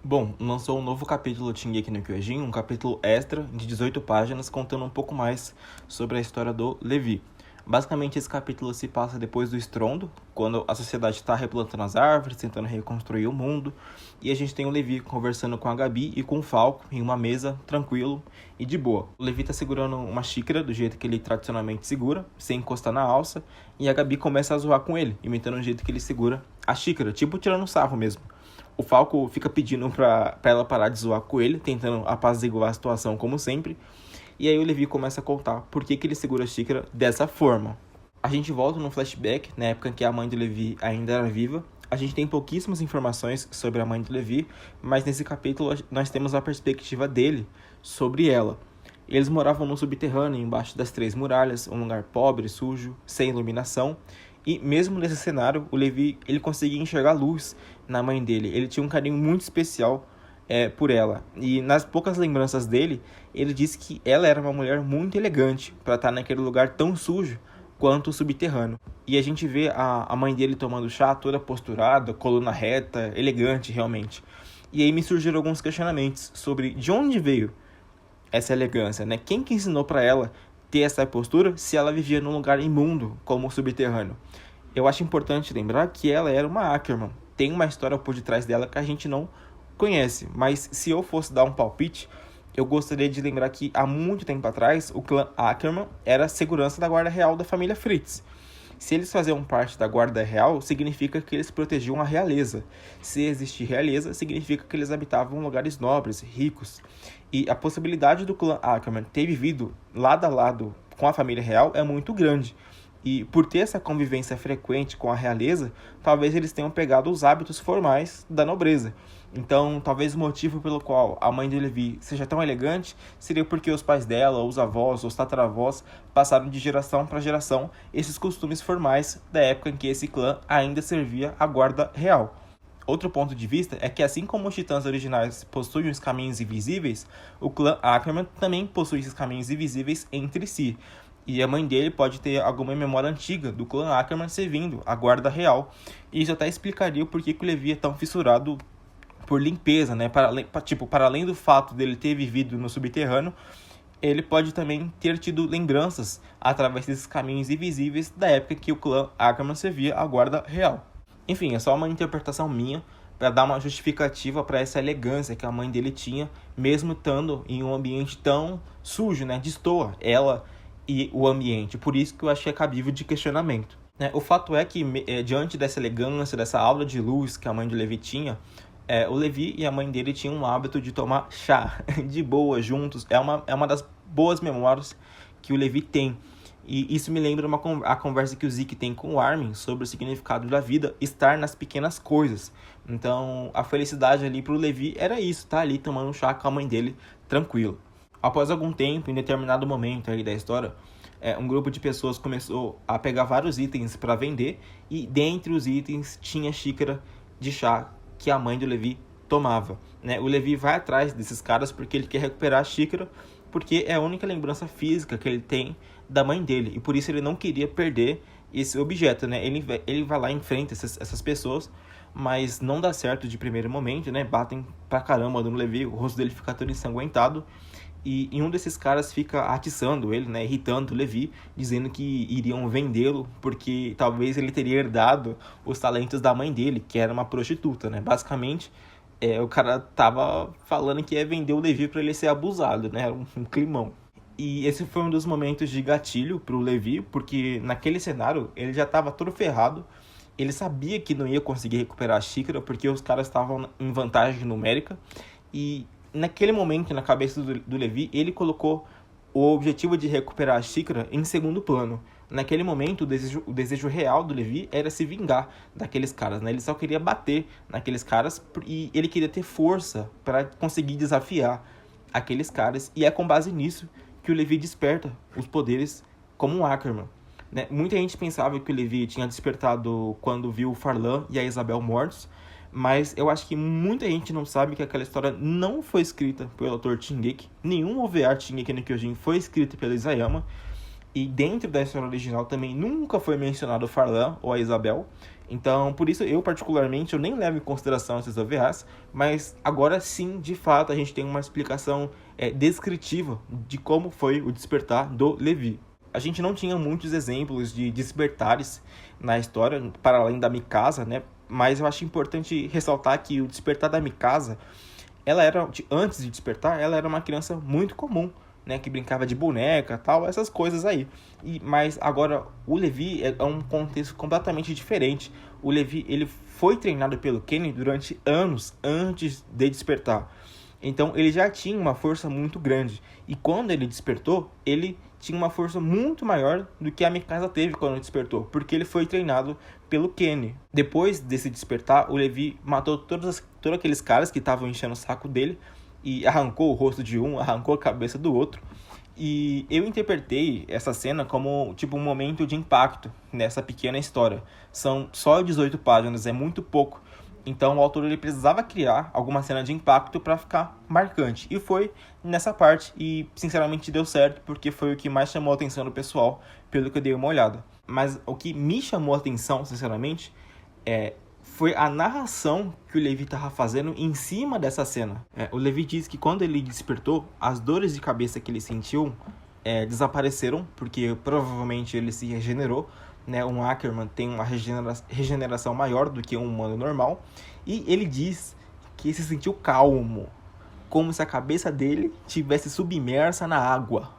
Bom, lançou um novo capítulo de Shingeki no Kyojin, um capítulo extra de 18 páginas, contando um pouco mais sobre a história do Levi. Basicamente, esse capítulo se passa depois do estrondo, quando a sociedade está replantando as árvores, tentando reconstruir o mundo, e a gente tem o Levi conversando com a Gabi e com o Falco em uma mesa, tranquilo e de boa. O Levi está segurando uma xícara do jeito que ele tradicionalmente segura, sem encostar na alça, e a Gabi começa a zoar com ele, imitando o jeito que ele segura a xícara, tipo tirando sarro mesmo. O Falco fica pedindo pra ela parar de zoar com ele, tentando apaziguar a situação como sempre. E aí o Levi começa a contar por que ele segura a xícara dessa forma. A gente volta no flashback, na época em que a mãe do Levi ainda era viva. A gente tem pouquíssimas informações sobre a mãe do Levi, mas nesse capítulo nós temos a perspectiva dele sobre ela. Eles moravam no subterrâneo, embaixo das 3 muralhas, um lugar pobre, sujo, sem iluminação. E mesmo nesse cenário, o Levi ele conseguia enxergar luz na mãe dele. Ele tinha um carinho muito especial por ela. E nas poucas lembranças dele, ele disse que ela era uma mulher muito elegante para estar naquele lugar tão sujo quanto o subterrâneo. E a gente vê a mãe dele tomando chá, toda posturada, coluna reta, elegante realmente. E aí me surgiram alguns questionamentos sobre de onde veio essa elegância, né? Quem que ensinou para ela ter essa postura se ela vivia num lugar imundo como o subterrâneo? Eu acho importante lembrar que ela era uma Ackerman. Tem uma história por detrás dela que a gente não conhece, mas se eu fosse dar um palpite, eu gostaria de lembrar que há muito tempo atrás o clã Ackerman era a segurança da guarda real da família Fritz. Se eles faziam parte da guarda real, significa que eles protegiam a realeza. Se existir realeza, significa que eles habitavam lugares nobres, ricos. E a possibilidade do clã Ackerman ter vivido lado a lado com a família real é muito grande. E por ter essa convivência frequente com a realeza, talvez eles tenham pegado os hábitos formais da nobreza. Então, talvez o motivo pelo qual a mãe de Levi seja tão elegante seria porque os pais dela, os avós, os tataravós passaram de geração para geração esses costumes formais da época em que esse clã ainda servia a guarda real. Outro ponto de vista é que, assim como os titãs originais possuem os caminhos invisíveis, o clã Ackerman também possui esses caminhos invisíveis entre si. E a mãe dele pode ter alguma memória antiga do clã Ackerman servindo a guarda real. E isso até explicaria o porquê que o Levi é tão fissurado por limpeza, né? Para além do fato dele ter vivido no subterrâneo, ele pode também ter tido lembranças através desses caminhos invisíveis da época que o clã Ackerman servia a guarda real. Enfim, é só uma interpretação minha para dar uma justificativa para essa elegância que a mãe dele tinha, mesmo estando em um ambiente tão sujo, né? Destoa ela e o ambiente. Por isso que eu achei cabível de questionamento. O fato é que, diante dessa elegância, dessa aura de luz que a mãe de Levi tinha, o Levi e a mãe dele tinham o hábito de tomar chá de boa juntos. É uma das boas memórias que o Levi tem. E isso me lembra a conversa que o Zeke tem com o Armin sobre o significado da vida estar nas pequenas coisas. Então, a felicidade ali pro Levi era isso, tá ali tomando chá com a mãe dele, tranquilo. Após algum tempo, em determinado momento aí da história, um grupo de pessoas começou a pegar vários itens para vender, e dentre os itens tinha xícara de chá que a mãe do Levi tomava. O Levi vai atrás desses caras porque ele quer recuperar a xícara, porque é a única lembrança física que ele tem da mãe dele, e por isso ele não queria perder esse objeto. Ele vai lá e enfrenta essas pessoas, mas não dá certo de primeiro momento, batem pra caramba no Levi, o rosto dele fica todo ensanguentado, e um desses caras fica atiçando ele, irritando o Levi, dizendo que iriam vendê-lo porque talvez ele teria herdado os talentos da mãe dele, que era uma prostituta, Basicamente, o cara tava falando que ia vender o Levi para ele ser abusado, Era um climão. E esse foi um dos momentos de gatilho pro Levi, porque naquele cenário ele já tava todo ferrado. Ele sabia que não ia conseguir recuperar a xícara porque os caras estavam em vantagem numérica. E naquele momento, na cabeça do Levi, ele colocou o objetivo de recuperar a xícara em segundo plano. Naquele momento, o desejo real do Levi era se vingar daqueles caras, Ele só queria bater naqueles caras e ele queria ter força para conseguir desafiar aqueles caras. E é com base nisso que o Levi desperta os poderes como um Ackerman. Muita gente pensava que o Levi tinha despertado quando viu o Farlan e a Isabel mortos, mas eu acho que muita gente não sabe que aquela história não foi escrita pelo autor Shingeki. Nenhum OVA de Shingeki no Kyojin foi escrito pelo Isayama. E dentro da história original também nunca foi mencionado o Farlan ou a Isabel. Então, por isso, eu particularmente, eu nem levo em consideração esses OVAs, mas agora sim, de fato, a gente tem uma explicação descritiva de como foi o despertar do Levi. A gente não tinha muitos exemplos de despertares na história, para além da Mikasa, né? Mas eu acho importante ressaltar que o despertar da Mikasa, ela era, antes de despertar, ela era uma criança muito comum, né, que brincava de boneca, tal, essas coisas aí. Mas agora o Levi é um contexto completamente diferente. O Levi, ele foi treinado pelo Kenny durante anos antes de despertar. Então ele já tinha uma força muito grande. E quando ele despertou, ele tinha uma força muito maior do que a Mikasa teve quando despertou, porque ele foi treinado pelo Kenny. Depois desse despertar, o Levi matou todos aqueles caras que estavam enchendo o saco dele e arrancou o rosto de um, arrancou a cabeça do outro. E eu interpretei essa cena como tipo um momento de impacto nessa pequena história. São só 18 páginas, é muito pouco. Então o autor ele precisava criar alguma cena de impacto para ficar marcante. E foi nessa parte, e sinceramente deu certo, porque foi o que mais chamou a atenção do pessoal, pelo que eu dei uma olhada. Mas o que me chamou a atenção, sinceramente, foi a narração que o Levi estava fazendo em cima dessa cena. O Levi diz que quando ele despertou, as dores de cabeça que ele sentiu desapareceram, porque provavelmente ele se regenerou. Né? Um Ackerman tem uma regeneração maior do que um humano normal. E ele diz que se sentiu calmo, como se a cabeça dele tivesse submersa na água.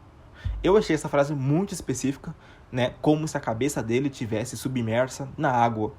Eu achei essa frase muito específica, né? Como se a cabeça dele tivesse submersa na água.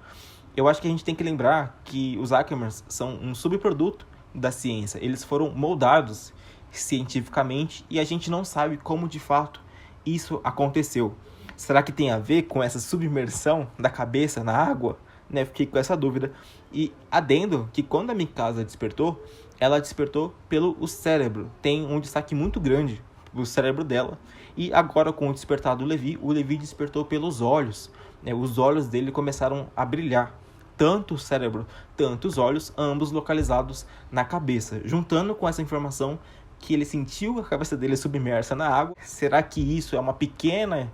Eu acho que a gente tem que lembrar que os Ackermans são um subproduto da ciência. Eles foram moldados cientificamente e a gente não sabe como de fato isso aconteceu. Será que tem a ver com essa submersão da cabeça na água? Né? Fiquei com essa dúvida. E adendo que quando a Mikasa despertou, ela despertou pelo cérebro. Tem um destaque muito grande pro cérebro dela. E agora com o despertar do Levi, o Levi despertou pelos olhos. Né? Os olhos dele começaram a brilhar. Tanto o cérebro, tanto os olhos, ambos localizados na cabeça. Juntando com essa informação que ele sentiu a cabeça dele submersa na água. Será que isso é uma pequena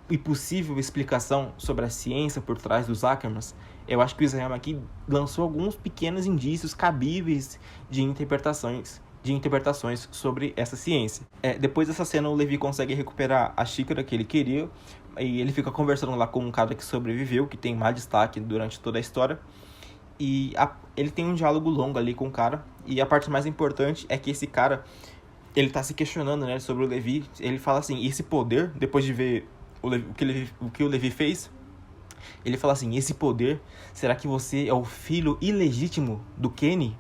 e possível explicação sobre a ciência por trás dos Ackermans? Eu acho que o Isayama aqui lançou alguns pequenos indícios cabíveis de interpretações sobre essa ciência. Depois dessa cena, o Levi consegue recuperar a xícara que ele queria e ele fica conversando lá com um cara que sobreviveu, que tem mais destaque durante toda a história. E ele tem um diálogo longo ali com o cara. E a parte mais importante é que esse cara, ele tá se questionando, né, sobre o Levi. Ele fala assim, esse poder, depois de ver o que o Levi fez, ele fala assim, esse poder, será que você é o filho ilegítimo do Kenny?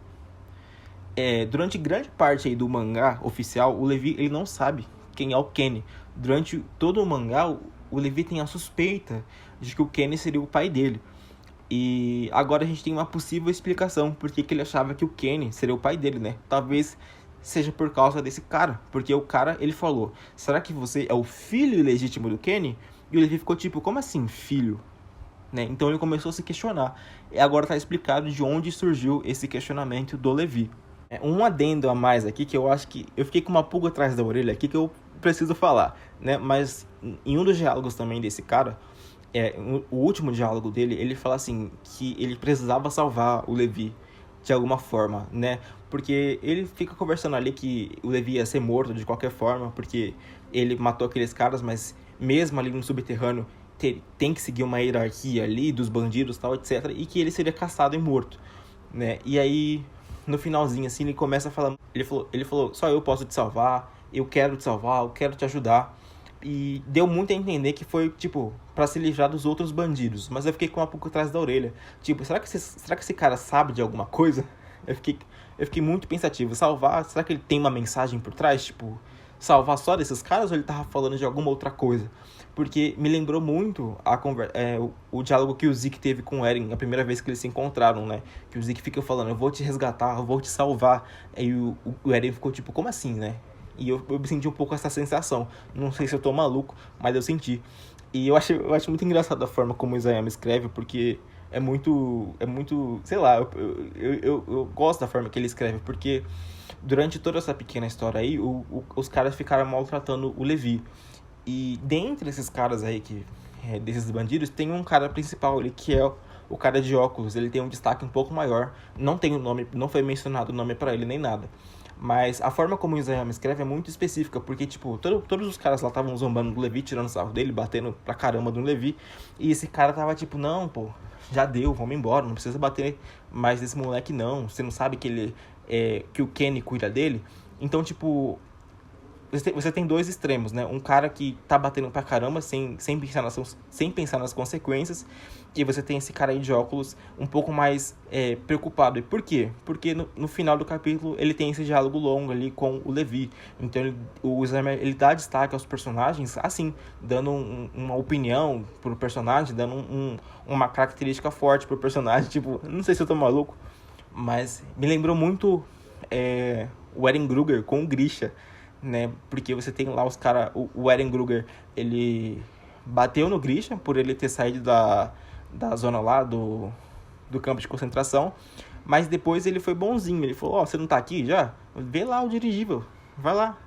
Durante grande parte aí do mangá oficial, o Levi ele não sabe quem é o Kenny. Durante todo o mangá, o Levi tem a suspeita de que o Kenny seria o pai dele. E agora a gente tem uma possível explicação por que ele achava que o Kenny seria o pai dele, né? Talvez seja por causa desse cara, porque o cara, ele falou, será que você é o filho ilegítimo do Kenny? E o Levi ficou tipo, como assim filho? Né? Então ele começou a se questionar. E agora tá explicado de onde surgiu esse questionamento do Levi. Um adendo a mais aqui, que eu acho que eu fiquei com uma pulga atrás da orelha aqui que eu preciso falar, né? Mas em um dos diálogos também desse cara, o último diálogo dele, ele fala assim, que ele precisava salvar o Levi de alguma forma, né? Porque ele fica conversando ali que o Levi ia ser morto de qualquer forma, porque ele matou aqueles caras, mas mesmo ali no subterrâneo, tem que seguir uma hierarquia ali dos bandidos, tal, etc. E que ele seria caçado e morto, né? E aí, no finalzinho, assim, ele começa a falar... Ele falou, só eu posso te salvar, eu quero te ajudar. E deu muito a entender que foi, tipo, pra se livrar dos outros bandidos. Mas eu fiquei com uma pulga atrás da orelha. Tipo, será que esse cara sabe de alguma coisa? Eu fiquei muito pensativo. Salvar, será que ele tem uma mensagem por trás? Tipo, salvar só desses caras ou ele tava falando de alguma outra coisa? Porque me lembrou muito o diálogo que o Zeke teve com o Eren a primeira vez que eles se encontraram, né? Que o Zeke fica falando, eu vou te resgatar, eu vou te salvar. Aí o Eren ficou tipo, como assim, né? E eu senti um pouco essa sensação. Não sei se eu tô maluco, mas eu senti. E eu acho muito engraçado a forma como o Isayama escreve, porque é muito, sei lá, eu gosto da forma que ele escreve, porque durante toda essa pequena história aí, os caras ficaram maltratando o Levi. E dentre esses caras aí, desses bandidos, tem um cara principal ali, que é o cara de óculos, ele tem um destaque um pouco maior. Não tem o nome, não foi mencionado o nome pra ele nem nada. Mas a forma como o Isayama escreve é muito específica, porque, tipo, todos os caras lá estavam zombando do Levi, tirando sarro dele, batendo pra caramba do Levi. E esse cara tava tipo, não, pô, já deu, vamos embora, não precisa bater mais nesse moleque não. Você não sabe que ele que o Kenny cuida dele? Então, tipo, você tem dois extremos, né? Um cara que tá batendo pra caramba sem pensar nas consequências. E você tem esse cara aí de óculos um pouco mais preocupado. E por quê? Porque no final do capítulo ele tem esse diálogo longo ali com o Levi. Então o Isayama, ele dá destaque aos personagens, assim, dando uma opinião pro personagem, dando uma característica forte pro personagem. Tipo, não sei se eu tô maluco, mas me lembrou muito o Eren Kruger com o Grisha, né? Porque você tem lá os caras... O Eren Kruger, ele bateu no Grisha por ele ter saído da zona lá do campo de concentração, mas depois ele foi bonzinho. Ele falou, você não tá aqui já? Vê lá o dirigível, vai lá.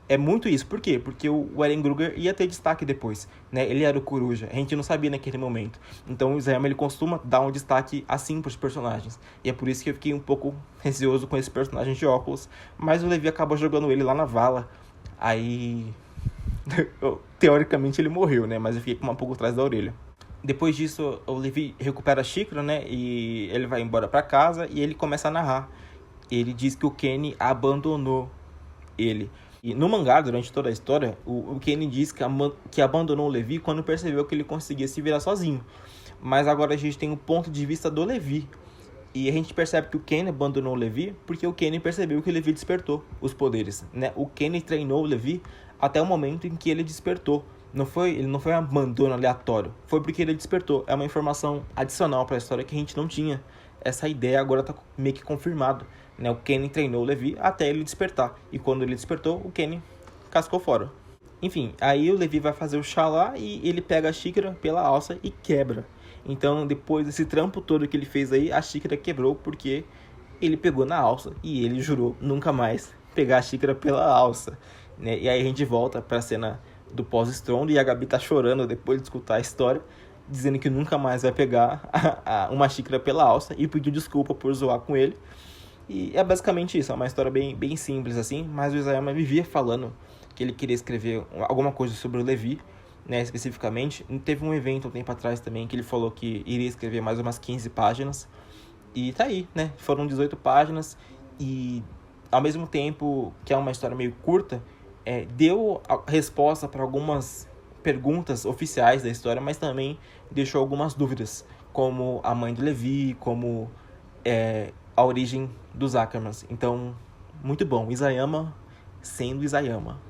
É muito isso. Por quê? Porque o Eren Kruger ia ter destaque depois, né? Ele era o Coruja. A gente não sabia naquele momento. Então o Isayama, ele costuma dar um destaque assim pros personagens. E é por isso que eu fiquei um pouco receoso com esse personagem de óculos. Mas o Levi acabou jogando ele lá na vala. Aí... teoricamente ele morreu, né? Mas eu fiquei com um pouco atrás da orelha. Depois disso, o Levi recupera a xícara, né? E ele vai embora pra casa e ele começa a narrar. Ele diz que o Kenny abandonou ele. E no mangá, durante toda a história, o Kenny diz que abandonou o Levi quando percebeu que ele conseguia se virar sozinho. Mas agora a gente tem o ponto de vista do Levi. E a gente percebe que o Kenny abandonou o Levi porque o Kenny percebeu que o Levi despertou os poderes, né? O Kenny treinou o Levi até o momento em que ele despertou. Ele não foi um abandono aleatório, foi porque ele despertou. É uma informação adicional para a história que a gente não tinha. Essa ideia agora está meio que confirmado, né? O Kenny treinou o Levi até ele despertar. E quando ele despertou, o Kenny cascou fora. Enfim, aí o Levi vai fazer o chá lá e ele pega a xícara pela alça e quebra. Então, depois desse trampo todo que ele fez aí, a xícara quebrou porque ele pegou na alça e ele jurou nunca mais pegar a xícara pela alça, né? E aí a gente volta pra cena do pós-estrondo e a Gabi tá chorando depois de escutar a história, dizendo que nunca mais vai pegar uma xícara pela alça e pediu desculpa por zoar com ele. E é basicamente isso, é uma história bem simples assim, mas o Isayama vivia falando que ele queria escrever alguma coisa sobre o Levi, né, especificamente. Teve um evento um tempo atrás também que ele falou que iria escrever mais umas 15 páginas. E tá aí, né? Foram 18 páginas e, ao mesmo tempo que é uma história meio curta, deu a resposta para algumas perguntas oficiais da história, mas também deixou algumas dúvidas, como a mãe do Levi, como a origem dos Ackermans. Então, muito bom. Isayama sendo Isayama.